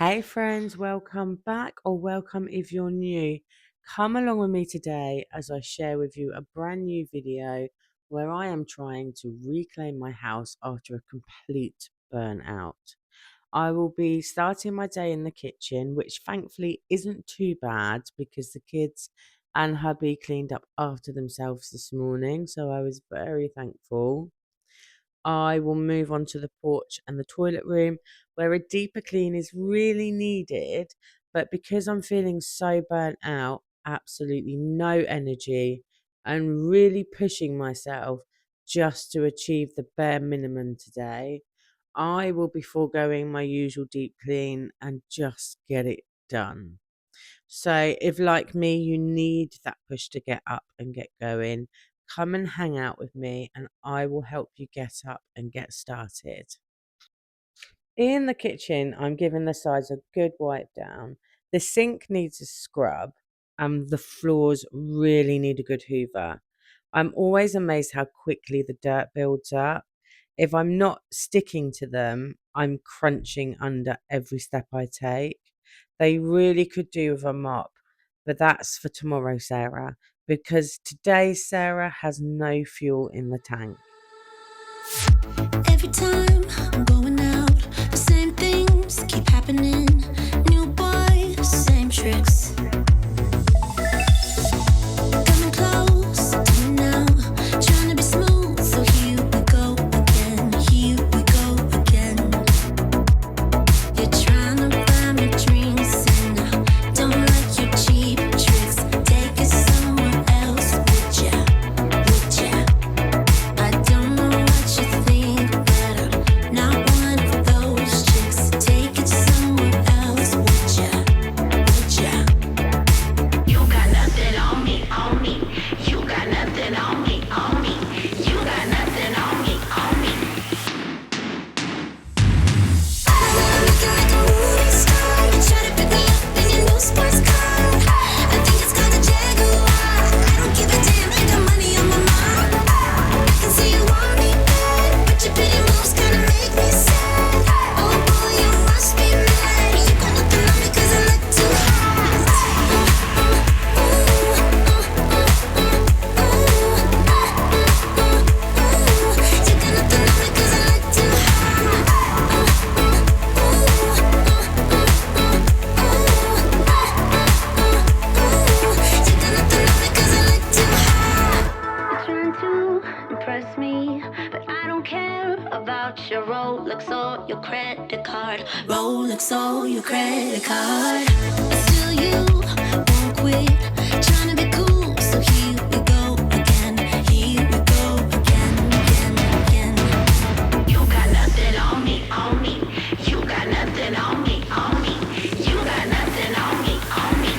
Hey friends, welcome back or welcome if you're new. Come along with me today as I share with you a brand new video where I am trying to reclaim my house after a complete burnout. I will be starting my day in the kitchen, which thankfully isn't too bad because the kids and hubby cleaned up after themselves this morning, so I was very thankful. I will move on to the porch and the toilet room where a deeper clean is really needed. But because I'm feeling so burnt out, absolutely no energy, and really pushing myself just to achieve the bare minimum today, I will be foregoing my usual deep clean and just get it done. So if, like me, you need that push to get up and get going, come and hang out with me and I will help you get up and get started. In the kitchen, I'm giving the sides a good wipe down. The sink needs a scrub and the floors really need a good hoover. I'm always amazed how quickly the dirt builds up. If I'm not sticking to them, I'm crunching under every step I take. They really could do with a mop, but that's for tomorrow, Sarah, because today Sarah has no fuel in the tank. Every time I'm going out, the same things keep happening. New boy, same tricks. Coming close to me now, trying to be smooth. So here we go again, here we go again. You're trying to buy me drinks, and I don't like your cheap tricks. Take it somewhere else, would ya? Would ya? I don't know what you think, but I'm not one of those chicks. Take it somewhere else, would ya? Would ya? You got nothing on me, on me. You got nothing on me, on me. You got nothing on me, on me. Looking like a movie star, you try to pick me up in your new sports car. I think it's called a Jaguar. I don't give a damn, I got money on my mind. I can see you want me bad, but your pretty moves kinda make me sad. Oh boy, you must be mad. You got nothing on me 'cause I look too hot. You got nothing on me 'cause I look too Trying to impress me, but I don't care about your Rolex or your credit card. Rolex or your credit card. But still you won't quit. Trying to be cool, so here we go again. Here we go again, again, again. You got nothing on me, on me. You got nothing on me, on me. You got nothing on me, on me.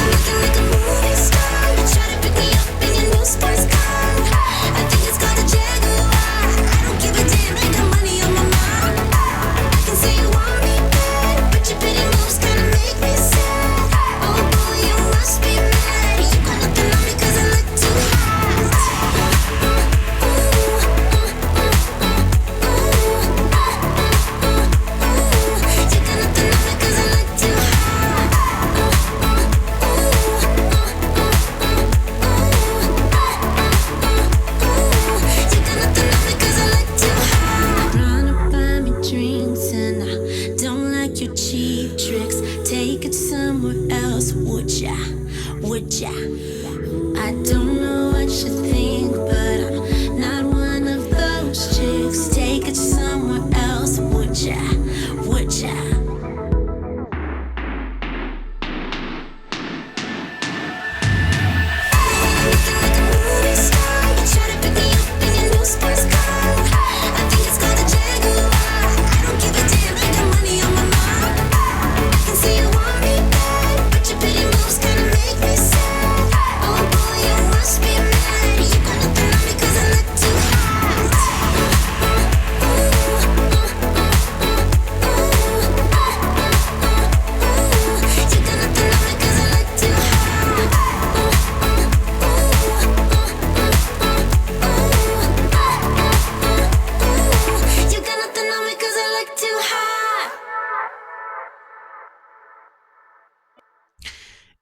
Looking like a movie star. You try to pick me up in your new sports car. I think it's called a Jaguar. I don't give a damn, I got money on my mind. I can see you want me bad, but your pretty moves kinda make me sad. Oh boy,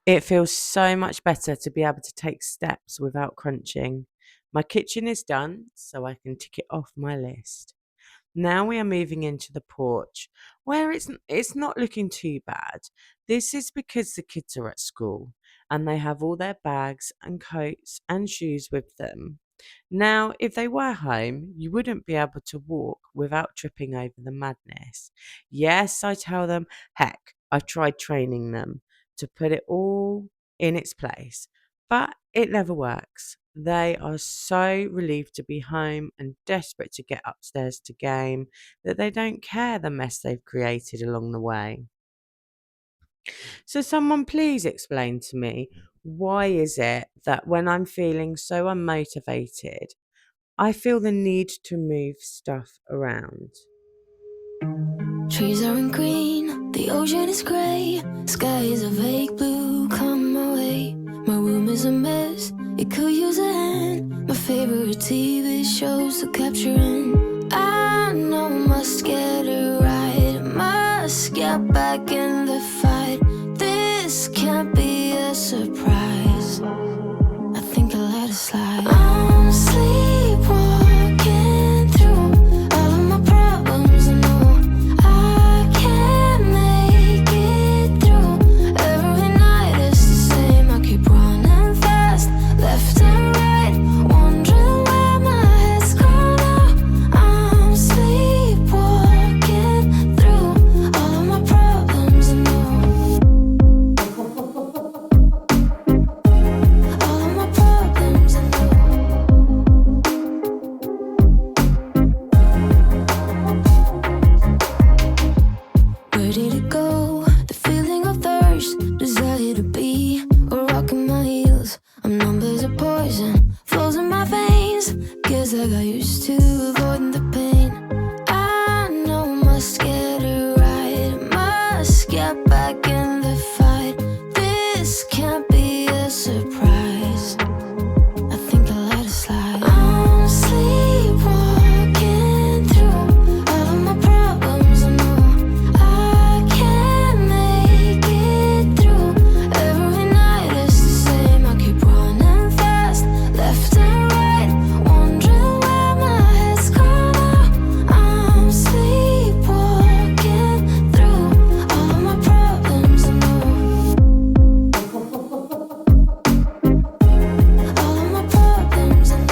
It feels so much better to be able to take steps without crunching. My kitchen is done, so I can tick it off my list. Now we are moving into the porch, where it's not looking too bad. This is because the kids are at school and they have all their bags and coats and shoes with them. Now, if they were home, you wouldn't be able to walk without tripping over the madness. Yes, I tell them, heck, I've tried training them to put it all in its place, but it never works. They are so relieved to be home and desperate to get upstairs to game that they don't care the mess they've created along the way. So someone please explain to me, why is it that when I'm feeling so unmotivated, I feel the need to move stuff around? Trees aren't green, the ocean is grey, sky is a vague blue, come my way. My room is a mess, it could use a hand. My favorite TV shows to capture in. I know must get it right, must get back in the fight. This can't be a surprise. I think I let it slide. I'm sleepwalking through all of my problems. I know I can't make it through. Every night it's the same. I keep running fast, left and right, wondering where my head's gone now. I'm sleepwalking through all of my problems. I know all of my problems. I know. Where did it go? The feeling of thirst, desire to be a rock in my heels. I'm numb as a poison, flows in my veins. Guess I got used to avoiding the pain. I know must get it right, must get back in the fight. This can't be a surprise. I think I let it slide. I'm sleepwalking through all of my problems. I know I can't make it through. Every night it's the same. I keep running fast, left and right, wondering where my head's gone now. I'm sleepwalking through all of my problems. I know all of my problems. I know.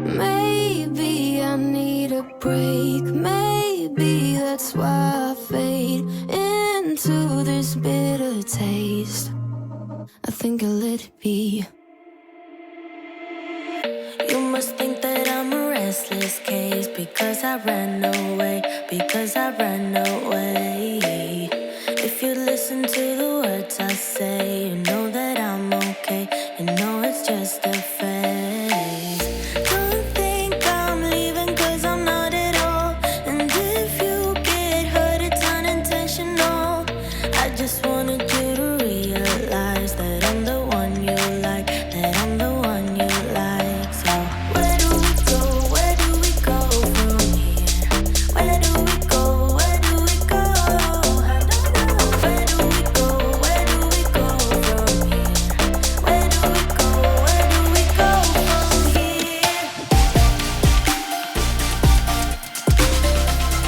Maybe I need a break. Maybe that's why I fade into this bitter taste. I think I'll let it be. You must think that I'm a restless case because I ran away, because I ran away. If you listen to the words I say, you know that I'm okay. You know it's just a phase. Don't think I'm leaving 'cause I'm not at all. And if you get hurt, it's unintentional. I just wanted you to realize that I'm the one you like, that I'm the one you like. So where do we go? Where do we go from here? Where do we go? Where do we go? I don't know. Where do we go? Where do we go from here? Where do we go? Where do we go from here?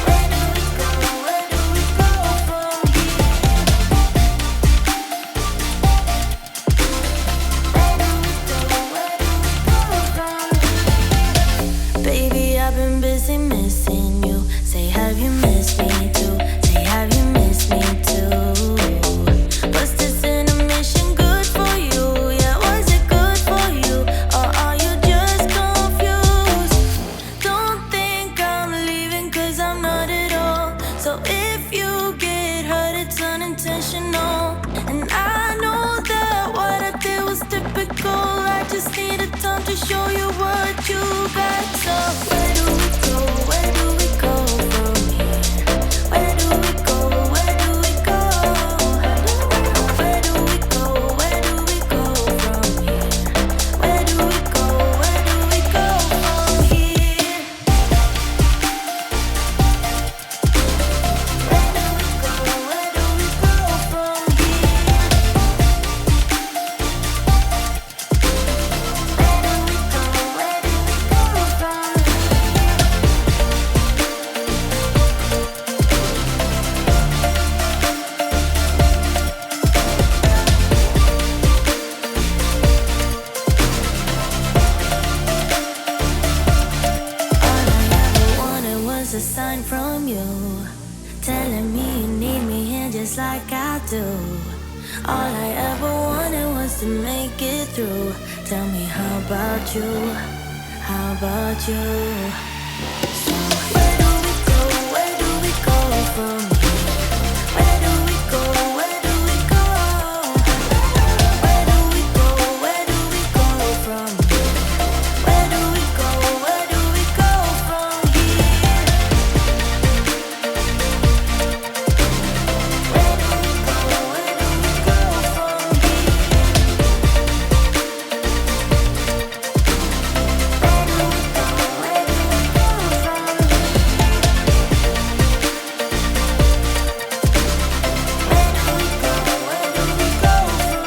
Where do we go? Where do we go from here? I do. All I ever wanted was to make it through. Tell me, how about you? How about you? So where do we go? Where do we go from here? Where do we go? Where do we go? Where do we go? Where do we go from here? Where do we go? Where do we go from here? Where do we go? Where do we go from here? Where do we go? Where do we go from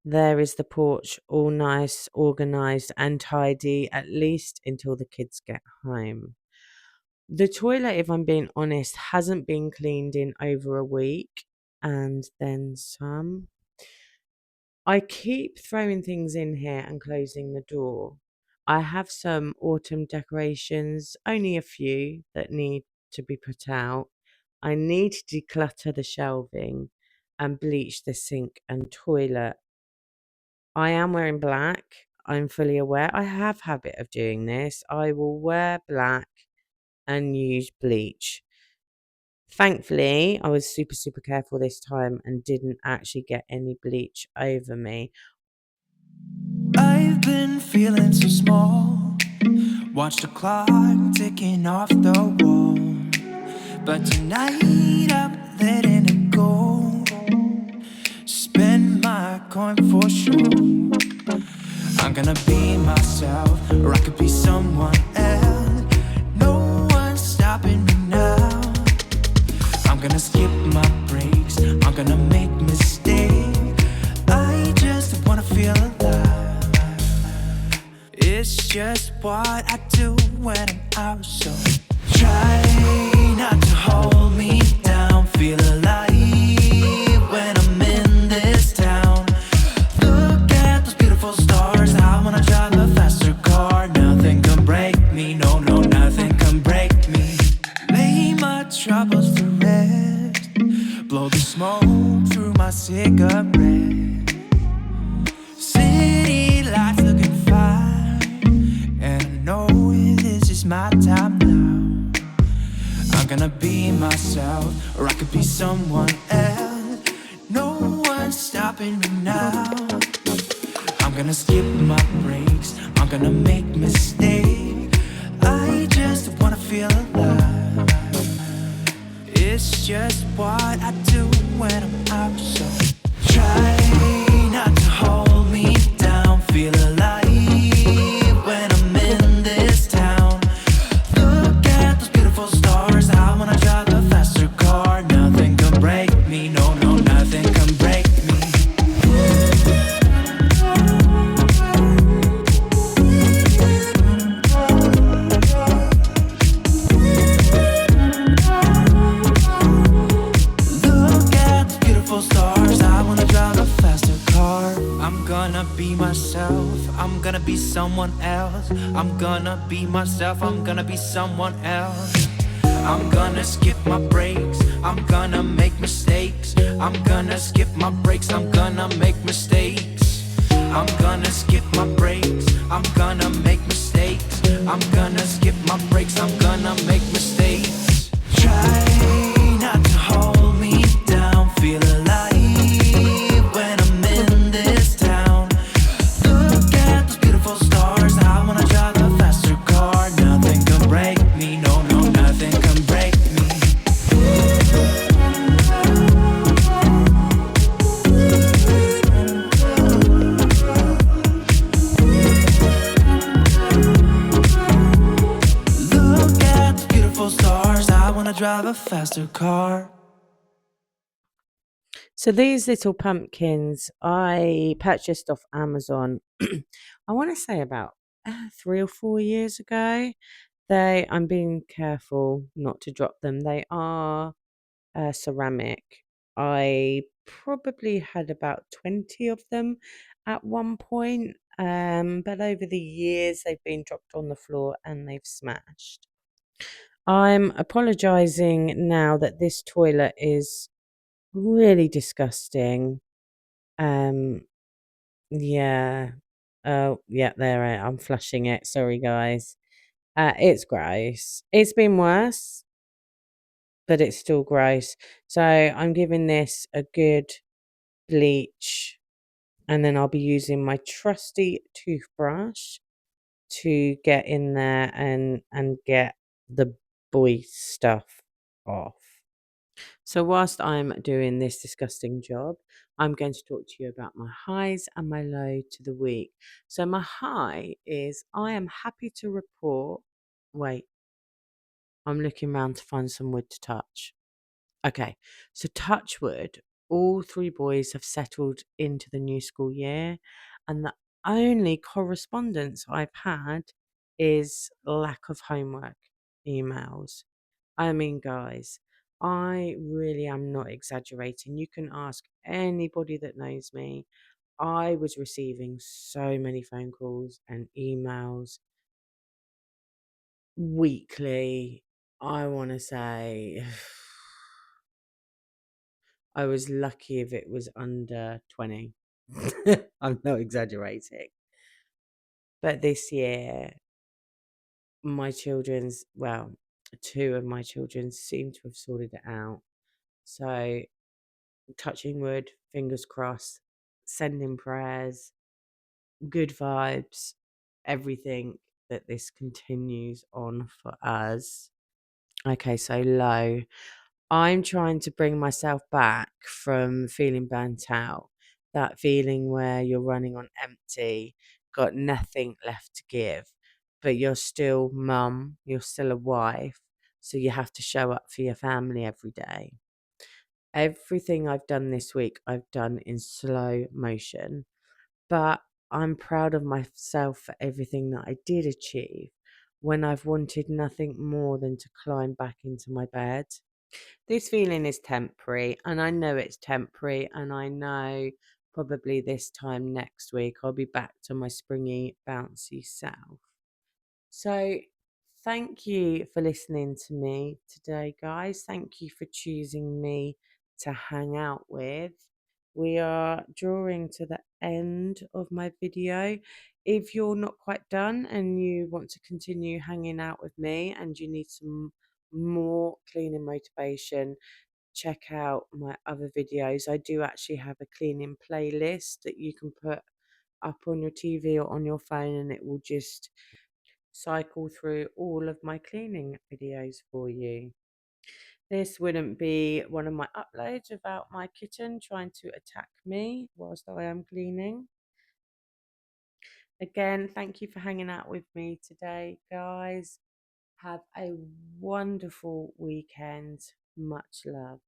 There is the porch, all nice, organised and tidy, at least until the kids get home. The toilet, if I'm being honest, hasn't been cleaned in over a week and then some. I keep throwing things in here and closing the door. I have some autumn decorations, only a few that need to be put out. I need to declutter the shelving and bleach the sink and toilet. I am wearing black. I'm fully aware. I have habit of doing this. I will wear black and use bleach. Thankfully, I was super, super careful this time and didn't actually get any bleach over me. I've been feeling so small. Watch the clock ticking off the wall. But tonight I'm letting it go. Spend my coin for sure. I'm gonna be myself, or I could be someone else. No one's stopping me now. I'm gonna skip my breaks, I'm gonna make mistakes. I just wanna feel alive. It's just what I do when I'm out, so try not to hold me down. Feel alive when I'm in this town. Look at those beautiful stars. I wanna drive a faster car. Nothing can break me, no, no, nothing can break me. Lay my troubles to rest. Blow the smoke through my cigarette. City lights looking fine, and I know this is my time now. I'm gonna be myself, or I could be someone else. No one's stopping me now. I'm gonna skip my breaks, I'm gonna make mistakes. I just wanna feel alive. It's just what I do when I'm out, so try not to hold me down. Feel alive when I'm in this town. Look at those beautiful stars. I wanna drive a faster car. Nothing can break me, no, no, nothing can break me. Look at the beautiful stars. I wanna drive a faster car. I'm gonna be myself. I'm gonna be someone else. I'm gonna be myself. I'm gonna be someone else. I'm gonna skip my breaks. I'm gonna make mistakes. I'm gonna skip my breaks. I'm gonna make mistakes. I'm gonna skip my breaks. I'm gonna make mistakes. I'm gonna skip my breaks. I'm gonna make mistakes. Try not to hold me down. Feel alive when I'm in this town. Look at those beautiful stars. I wanna drive a faster car. Nothing can break me, no, no, nothing can break me. Look at the beautiful stars. I wanna drive a faster car. So these little pumpkins I purchased off Amazon, I want to say about 3 or 4 years ago. I'm being careful not to drop them. They are ceramic. I probably had about 20 of them at one point, But over the years, they've been dropped on the floor and they've smashed. I'm apologising now that this toilet is really disgusting. Um, yeah. Oh, yeah, there I'm flushing it. Sorry, guys. It's gross. It's been worse, but it's still gross. So I'm giving this a good bleach, and then I'll be using my trusty toothbrush to get in there and get the boy stuff off. So whilst I'm doing this disgusting job, I'm going to talk to you about my highs and my low to the week. So my high is I am happy to report. Wait, I'm looking around to find some wood to touch. Okay, so touch wood, all three boys have settled into the new school year, and the only correspondence I've had is lack of homework emails. I mean, guys, I really am not exaggerating. You can ask anybody that knows me. I was receiving so many phone calls and emails weekly. I want to say I was lucky if it was under 20. I'm not exaggerating. But this year, my children's, well, two of my children seem to have sorted it out. So, touching wood, fingers crossed, sending prayers, good vibes, everything that this continues on for us. Okay, so low. I'm trying to bring myself back from feeling burnt out. That feeling where you're running on empty, got nothing left to give, but you're still mum, you're still a wife, so you have to show up for your family every day. Everything I've done this week, I've done in slow motion, but I'm proud of myself for everything that I did achieve when I've wanted nothing more than to climb back into my bed. This feeling is temporary, and I know it's temporary, and I know probably this time next week I'll be back to my springy, bouncy self. So, thank you for listening to me today, guys. Thank you for choosing me to hang out with. We are drawing to the end of my video. If you're not quite done and you want to continue hanging out with me and you need some more cleaning motivation, check out my other videos. I do actually have a cleaning playlist that you can put up on your TV or on your phone, and it will just cycle through all of my cleaning videos for you. This wouldn't be one of my uploads without my kitten trying to attack me whilst I am cleaning. Again, thank you for hanging out with me today, guys. Have a wonderful weekend. Much love.